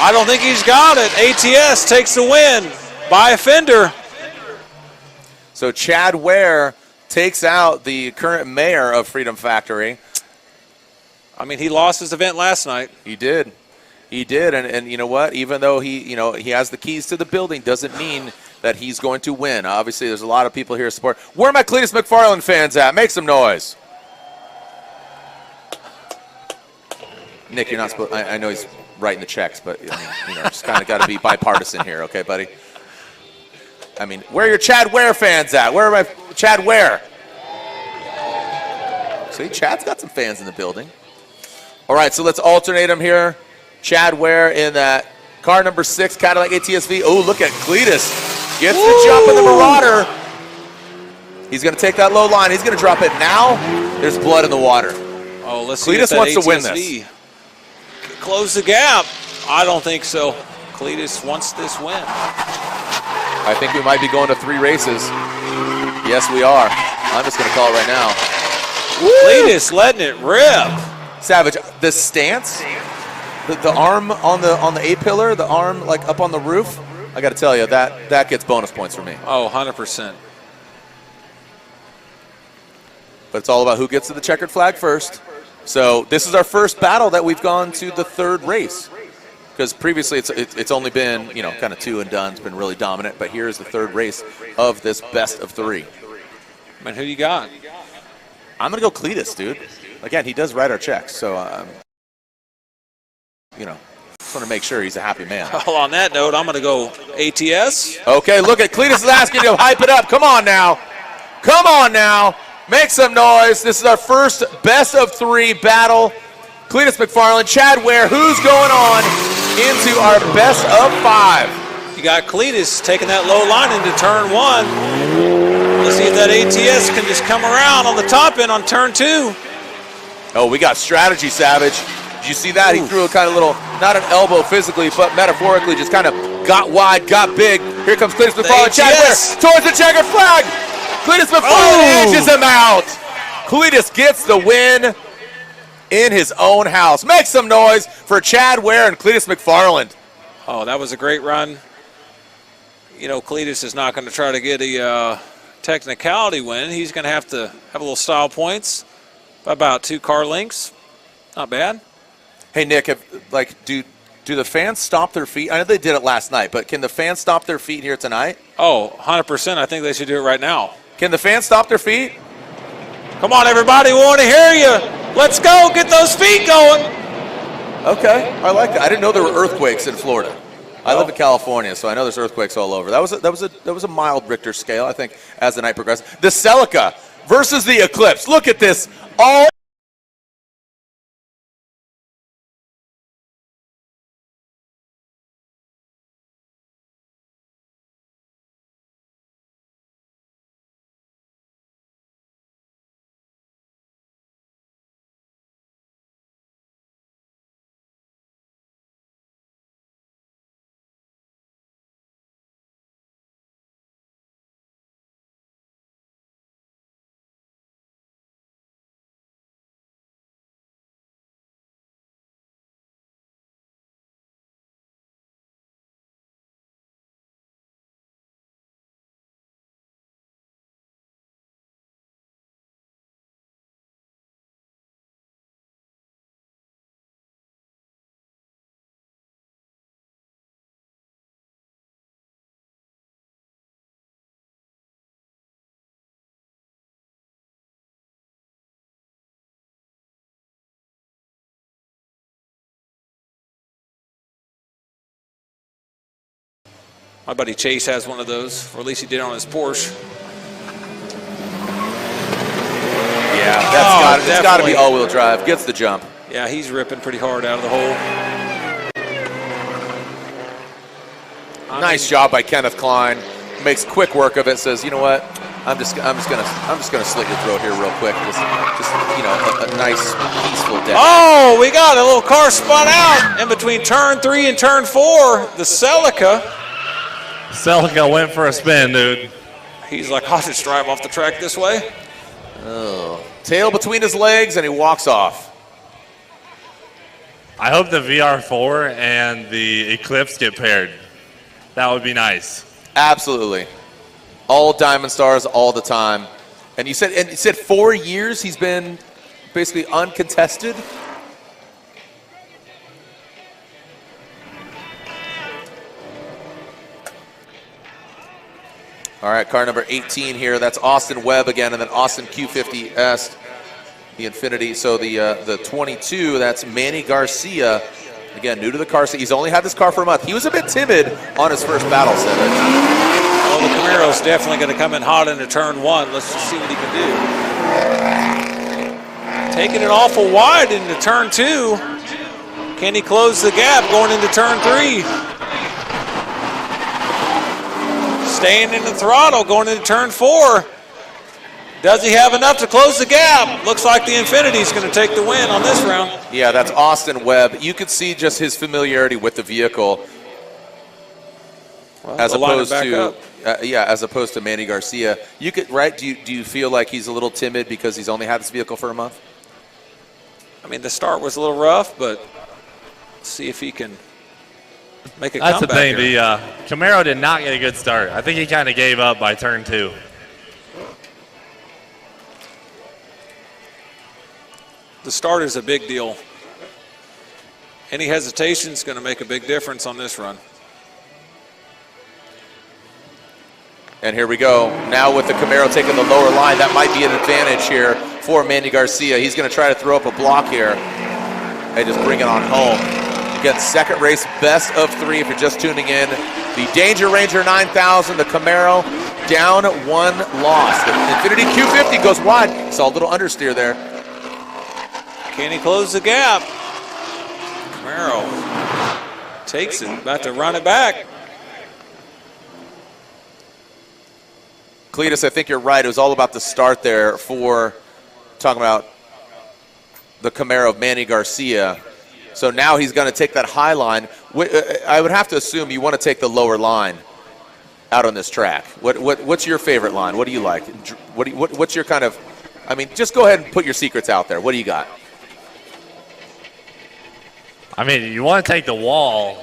I don't think he's got it. ATS takes the win by a fender. So Chad Ware takes out the current mayor of Freedom Factory. I mean, he lost his event last night. He did. And you know what? Even though he has the keys to the building, doesn't mean that he's going to win. Obviously, there's a lot of people here to support. Where are my Cletus McFarland fans at? Make some noise. Nick, you're not supposed. I know he's writing the checks, but I mean, just kind of got to be bipartisan here, okay, buddy? I mean, where are your Chad Ware fans at? Where are my Chad Ware? See, Chad's got some fans in the building. All right, so let's alternate them here. Chad Ware in that car number 6 Cadillac ATS-V. Oh, look at Cletus. Gets the jump in the Marauder. He's going to take that low line. He's going to drop it now. There's blood in the water. Oh, let's see. Cletus wants to win this. Close the gap. I don't think so. Cletus wants this win. I think we might be going to 3 races. Yes, we are. I'm just going to call it right now. Cletus letting it rip. Savage, the stance, the arm on the A-pillar, the arm like up on the roof, I got to tell you, that gets bonus points for me. Oh, 100%. But it's all about who gets to the checkered flag first. So this is our first battle that we've gone to the 3rd race. Because previously it's only been, kind of 2 and done. It's been really dominant. But here is the 3rd race of this best of 3. Man, who you got? I'm going to go Cletus, dude. Again, he does write our checks. So, just want to make sure he's a happy man. Well, on that note, I'm going to go ATS. Okay, look at Cletus is asking you to hype it up. Come on now. Come on now. Make some noise. This is our first best of 3 battle. Cletus McFarland, Chad Ware, who's going on into our best of 5? You got Cletus taking that low line into turn 1. Let's see if that ATS can just come around on the top end on turn 2. Oh, we got strategy, Savage. Did you see that? He threw a kind of little, not an elbow physically, but metaphorically, just kind of got wide, got big. Here comes Cletus McFarland, Chad Ware towards the checkered flag. Cletus McFarland edges him out. Cletus gets the win in his own house. Make some noise for Chad Ware and Cletus McFarland. Oh, that was a great run. Cletus is not going to try to get a technicality win. He's going to have a little style points by about 2 car lengths. Not bad. Hey, Nick, do the fans stomp their feet? I know they did it last night, but can the fans stomp their feet here tonight? Oh, 100%. I think they should do it right now. Can the fans stomp their feet? Come on, everybody. We want to hear you. Let's go. Get those feet going. Okay, I like that. I didn't know there were earthquakes in Florida. I live in California, so I know there's earthquakes all over. That was a mild Richter scale, I think, as the night progressed. The Celica versus the Eclipse. Look at this. All My buddy Chase has one of those, or at least he did on his Porsche. Yeah, it's got to be all-wheel drive. Gets the jump. Yeah, he's ripping pretty hard out of the hole. Nice job by Kenneth Klein. Makes quick work of it. Says, you know what? I'm just gonna slit your throat here real quick. Just a nice peaceful death. Oh, we got a little car spun out in between turn 3 and turn 4. The Celica. Celica went for a spin, dude. He's like, I'll just drive off the track this way. Oh, tail between his legs, and he walks off. I hope the VR4 and the Eclipse get paired. That would be nice. Absolutely. All Diamond Stars all the time. And you said 4 years he's been basically uncontested? All right, car number 18 here. That's Austin Webb again, and then Austin Q50S, the Infinity. So the 22, that's Manny Garcia. Again, new to the car. He's only had this car for a month. He was a bit timid on his first battle, Savage. Well, the Camaro's definitely going to come in hot into turn 1. Let's just see what he can do. Taking it awful wide into turn 2. Can he close the gap going into turn 3? Staying in the throttle going into turn 4. Does he have enough to close the gap? Looks like the Infinity's going to take the win on this round. Yeah, that's Austin Webb. You could see just his familiarity with the vehicle, Well, as opposed back to up. as opposed to Manny Garcia. You could do you feel like he's a little timid because he's only had this vehicle for a month? I mean, the start was a little rough, but let's see if he can make a That's the comeback thing. here. The Camaro did not get a good start. I think he kind of gave up by turn 2. The start is a big deal. Any hesitation is going to make a big difference on this run. And here we go. Now with the Camaro taking the lower line, that might be an advantage here for Manny Garcia. He's going to try to throw up a block here and just bring it on home. Again, second race, best of 3 if you're just tuning in. The Danger Ranger 9000, the Camaro, down 1 loss. The Infinity Q50 goes wide. Saw a little understeer there. Can he close the gap? Camaro takes it, about to run it back. Cletus, I think you're right. It was all about the start there for talking about the Camaro of Manny Garcia. So now he's going to take that high line. I would have to assume you want to take the lower line out on this track. What's your favorite line? What do you like? What's your kind of, I mean, just go ahead and put your secrets out there. What do you got? I mean, you want to take the wall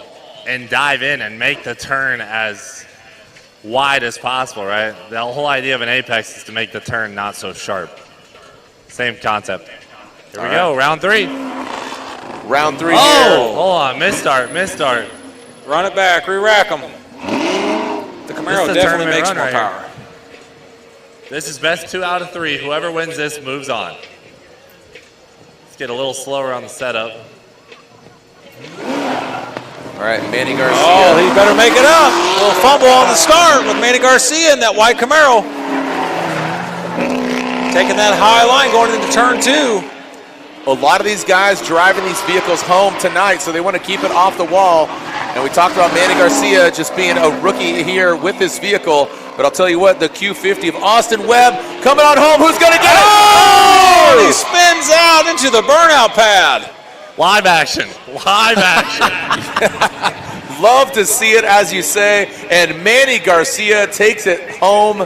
and dive in and make the turn as wide as possible, right? The whole idea of an apex is to make the turn not so sharp. Same concept. Here we go, round 3. Round 3 Oh, here. hold on, misstart. Run it back, re-rack him. The Camaro This is a definitely tournament makes run more right here. power. This is best 2 out of 3. Whoever wins this moves on. Let's get a little slower on the setup. All right, Manny Garcia. Oh, he better make it up. A little fumble on the start with Manny Garcia in that white Camaro. Taking that high line going into turn 2. A lot of these guys driving these vehicles home tonight, so they want to keep it off the wall. And we talked about Manny Garcia just being a rookie here with this vehicle. But I'll tell you what, the Q50 of Austin Webb coming on home. Who's going to get it? Oh! He spins out into the burnout pad. Live action. Love to see it, as you say. And Manny Garcia takes it home.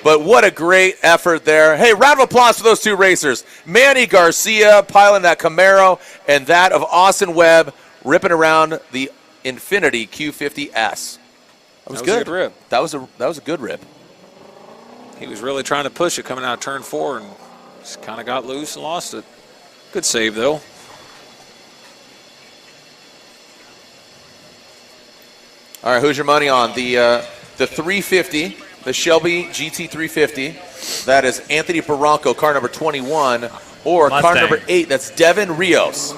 But what a great effort there. Hey, round of applause for those 2 racers. Manny Garcia piloting that Camaro, and that of Austin Webb ripping around the Infinity Q50S. That was good. A good rip. That was a good rip. He was really trying to push it coming out of turn 4 and just kind of got loose and lost it. Good save, though. All right, who's your money on? The 350, the Shelby GT350. That is Anthony Barranco, car number 21, or Mustang. car number 8. That's Devin Rios.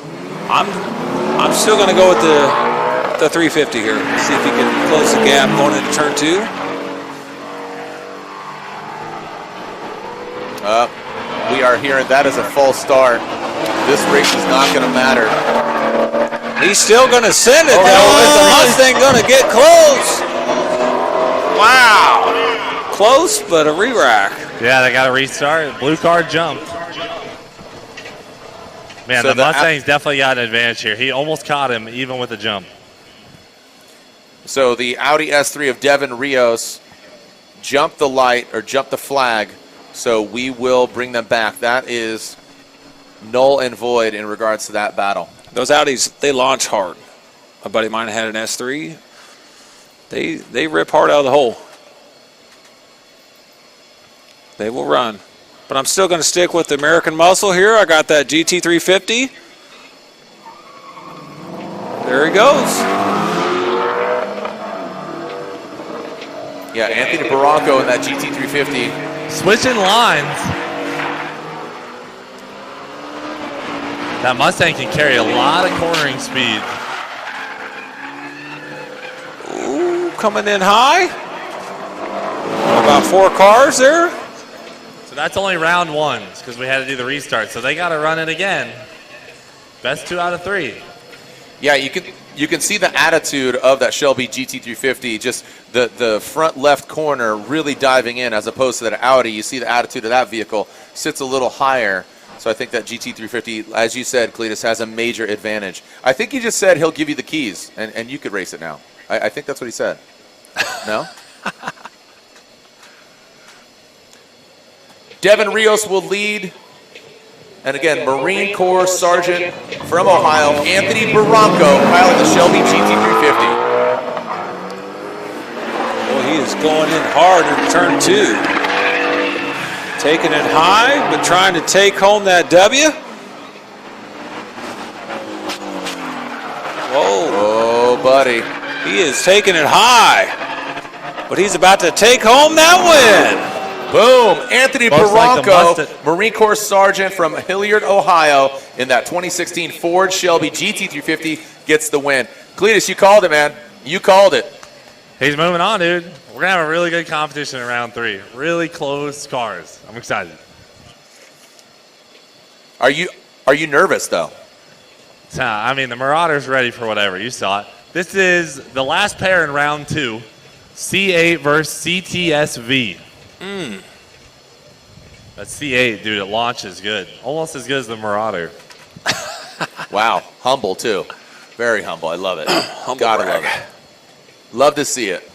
I'm still going to go with the 350 here. See if he can close the gap going into turn 2. We are hearing that is a false start. This race is not going to matter. He's still going to send it, though. Is the Mustang going to get close? Wow. Close, but a re-rack. Yeah, they got to restart. Blue card jumped. Man, So the the Mustang's definitely got an advantage here. He almost caught him even with the jump. So the Audi S3 of Devin Rios jumped the light, or jumped the flag, so we will bring them back. That is null and void in regards to that battle. Those Audis, they launch hard. A buddy of mine had an S3. They rip hard out of the hole. They will run. But I'm still going to stick with the American Muscle here. I got that GT350. There he goes. Yeah, Anthony Barranco in that GT350. Switching lines. That Mustang can carry a lot of cornering speed. Ooh, coming in high. About 4 cars there. So that's only round 1 because we had to do the restart. So they got to run it again. Best 2 out of 3. Yeah, you can see the attitude of that Shelby GT350, just the front left corner really diving in as opposed to that Audi. You see the attitude of that vehicle sits a little higher. So I think that GT350, as you said, Cletus, has a major advantage. I think he just said he'll give you the keys and you could race it now. I think that's what he said. No? Devin Rios will lead. And again, Marine Corps Sergeant from Ohio, Anthony Barranco, piloting the Shelby GT350. Well, he is going in hard in turn 2. Taking it high, but trying to take home that W. Whoa. Oh, buddy. He is taking it high, but he's about to take home that win. Boom. Anthony Looks like the Barranco, Marine Corps Sergeant from Hilliard, Ohio, in that 2016 Ford Shelby GT350 gets the win. Cletus, you called it, man. You called it. He's moving on, dude. We're going to have a really good competition in round 3. Really close cars. I'm excited. Are you nervous, though? I mean, the Marauder's ready for whatever. You saw it. This is the last pair in round 2. C8 versus CTSV. That C8, dude, it launches good. Almost as good as the Marauder. Wow. Humble, too. Very humble. I love it. Humble Gotta brag. love it. Love to see it.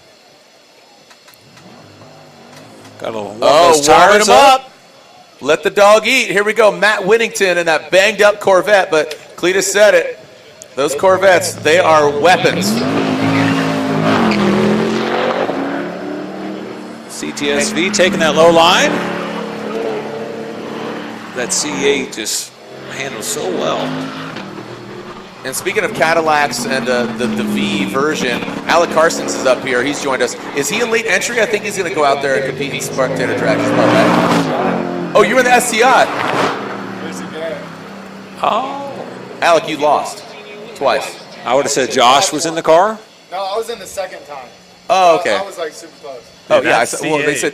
Got to warm Oh, those warming tires him up. Let the dog eat. Here we go. Matt Whittington in that banged up Corvette, but Cletus said it. Those Corvettes, they are weapons. CTSV taking that low line. That C8 just handles so well. And speaking of Cadillacs and the V version, Alec Carsons is up here. He's joined us. Is he a late entry? I think he's going to go out there and compete in Spectator tracks as well, right? Oh, you're in the STI. Oh. Alec, you lost twice. I would have said Josh was in the car. No, I was in the second time. Oh, okay. I was like super close. Oh, yeah. That's Well, they C8. said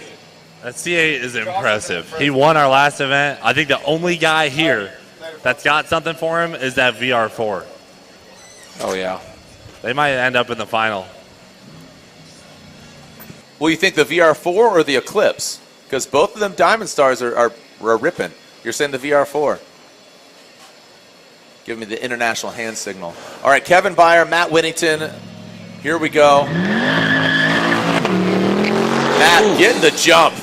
That C8 is impressive. He won our last event. I think the only guy here that's got something for him is that VR4. Oh, yeah. They might end up in the final. well, you think the VR4 or the Eclipse? Because both of them Diamond Stars are ripping. You're saying the VR4. Give me the international hand signal. All right, Kevin Byer, Matt Whittington. Here we go. Matt getting the jump.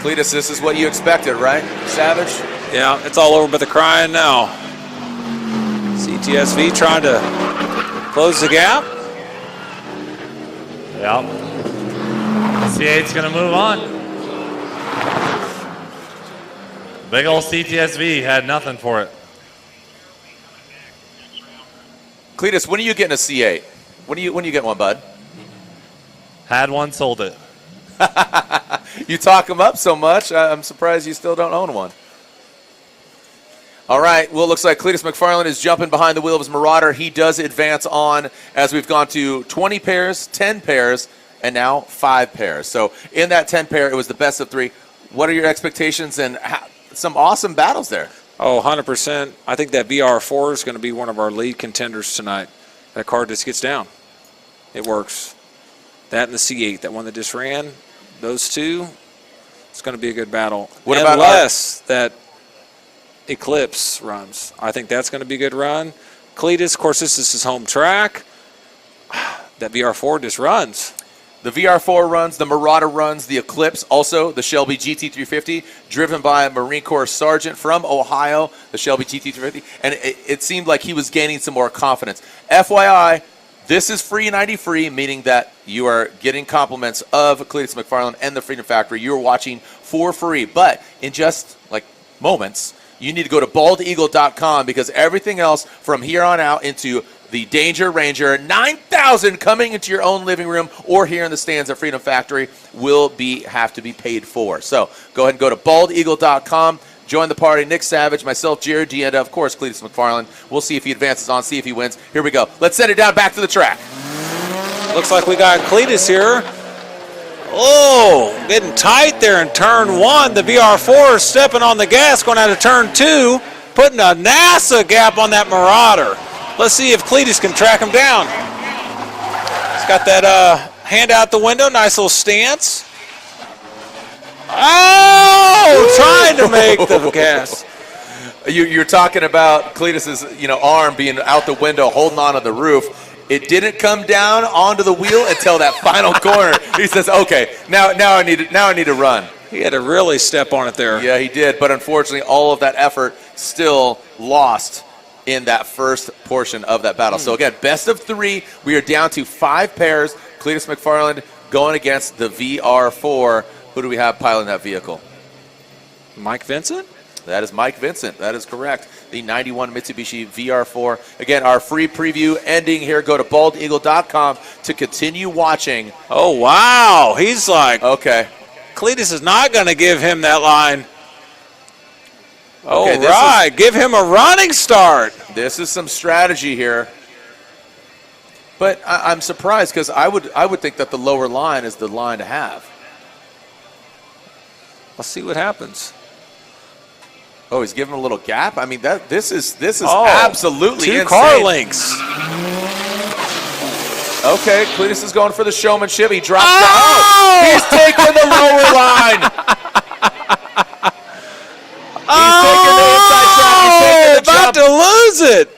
Cletus, this is what you expected, right? Savage? Yeah, it's all over but the crying now. CTSV trying to close the gap. Yep. C8's going to move on. Big old CTSV had nothing for it. Cletus, when are you getting a C8? When you getting one, bud? Had one, sold it. You talk him up so much, I'm surprised you still don't own one. All right, well, it looks like Cletus McFarland is jumping behind the wheel of his Marauder. He does advance on as we've gone to 20 pairs, 10 pairs, and now 5 pairs. So in that 10 pair, it was the best of 3. What are your expectations and some awesome battles there? Oh, 100%. I think that VR4 is going to be one of our lead contenders tonight. That car just gets down. It works. That and the C8, that one that just ran, those two, it's going to be a good battle. What about Unless that Eclipse runs. I think that's going to be a good run. Cletus, of course, this is his home track. That VR4 just runs. The VR4 runs, the Marauder runs, the Eclipse, also the Shelby GT350, driven by a Marine Corps Sergeant from Ohio, the Shelby GT350, and it seemed like he was gaining some more confidence. FYI, this is free 90 free, meaning that you are getting compliments of Cletus McFarland and the Freedom Factory. You are watching for free, but in just like moments, you need to go to baldeagle.com because everything else from here on out into the Danger Ranger 9000 coming into your own living room or here in the stands at Freedom Factory will have to be paid for. So go ahead and go to baldeagle.com. Join the party. Nick Savage, myself, Jared Deenda, of course, Cletus McFarland. We'll see if he advances on, see if he wins. Here we go. Let's send it down back to the track. Looks like we got Cletus here. Oh, getting tight there in turn 1. The VR4 is stepping on the gas, going out of turn 2, putting a NASA gap on that Marauder. Let's see if Cletus can track him down. He's got that hand out the window, nice little stance. Oh, trying to make the gas. You're talking about Cletus's, arm being out the window, holding on to the roof. It didn't come down onto the wheel until that final corner. He says, "Okay, now I need to run." He had to really step on it there. Yeah, he did. But unfortunately, all of that effort still lost in that first portion of that battle. So again, best of 3. We are down to 5 pairs. Cletus McFarland going against the VR4. Who do we have piloting that vehicle? Mike Vincent? That is Mike Vincent. That is correct. The 91 Mitsubishi VR4. Again, our free preview ending here. Go to baldeagle.com to continue watching. Oh, wow. He's like, okay. Cletus is not going to give him that line. Okay, all right. Give him a running start. This is some strategy here. But I'm surprised because I would think that the lower line is the line to have. Let's see what happens. Oh, he's giving him a little gap. I mean, this is absolutely 2 insane. car lengths. Okay, Cletus is going for the showmanship. He drops down. Oh! He's taking the lower line. He's taking the inside track. He's taking the about jump. to lose it.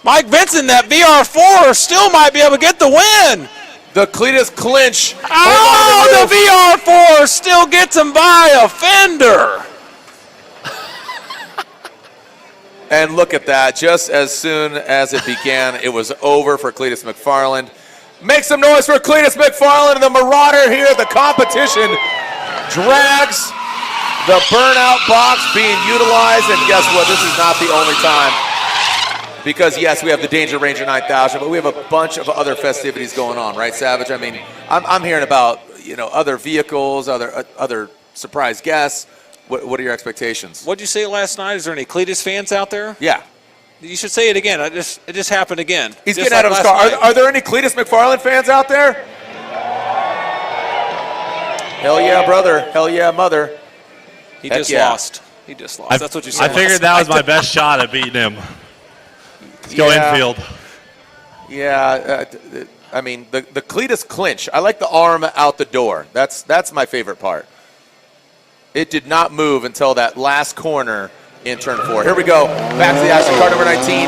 Mike Vincent, that VR4 still might be able to get the win. The Cletus clinch. Oh, the VR4 still gets him by a fender. And look at that. Just as soon as it began, it was over for Cletus McFarland. Make some noise for Cletus McFarland and the Marauder here. The competition drags. The burnout box being utilized. And guess what? This is not the only time. Because, yes, we have the Danger Ranger 9000, but we have a bunch of other festivities going on, right, Savage? I mean, I'm hearing about, other vehicles, other surprise guests. What are your expectations? What did you say last night? Is there any Cletus fans out there? Yeah. You should say it again. It just happened again. He's just getting out of his car. Are there any Cletus McFarland fans out there? Hell yeah, brother. Hell yeah, mother. He Heck just yeah. lost. He just lost. That's what you said. I figured that was my best shot at beating him. Let's go infield. Yeah. I mean, the Cletus clinch. I like the arm out the door. That's my favorite part. It did not move until that last corner in turn 4. Here we go. Back to the action. Car number 19.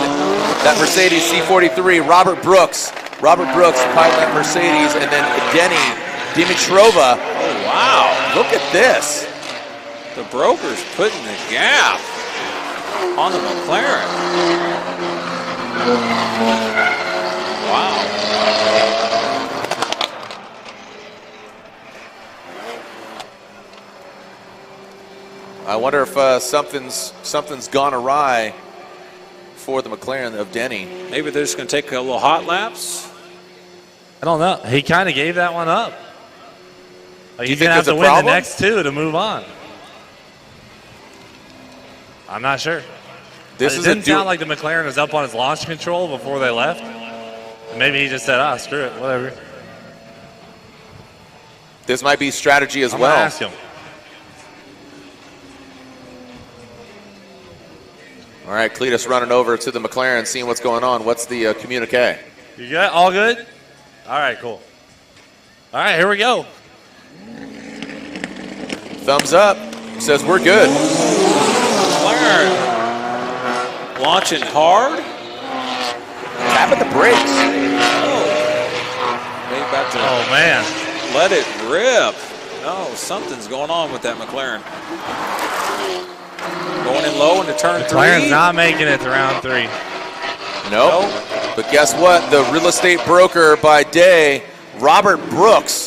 That Mercedes C43. Robert Brooks piloting that Mercedes. And then Denny Dimitrova. Oh, wow. Look at this. The broker's putting the gap on the McLaren. Wow. I wonder if something's gone awry for the McLaren of Denny. Maybe they're just going to take a little hot laps. I don't know. He kind of gave that one up. Like he's think going to have there's to a win problem? the next 2 to move on. I'm not sure. This It is didn't sound like the McLaren was up on his launch control before they left. Maybe he just said, screw it, whatever. This might be strategy as I'm well. going to ask him. All right, Cletus running over to the McLaren, seeing what's going on. What's the communique? You good? All good? All right, cool. All right, here we go. Thumbs up. Says we're good. McLaren launching hard. Tapping the brakes. They about to Oh, man. let it rip. No, something's going on with that McLaren. Going in low into turn 3. McLaren's not making it to round 3. Nope. But guess what? The real estate broker by day, Robert Brooks,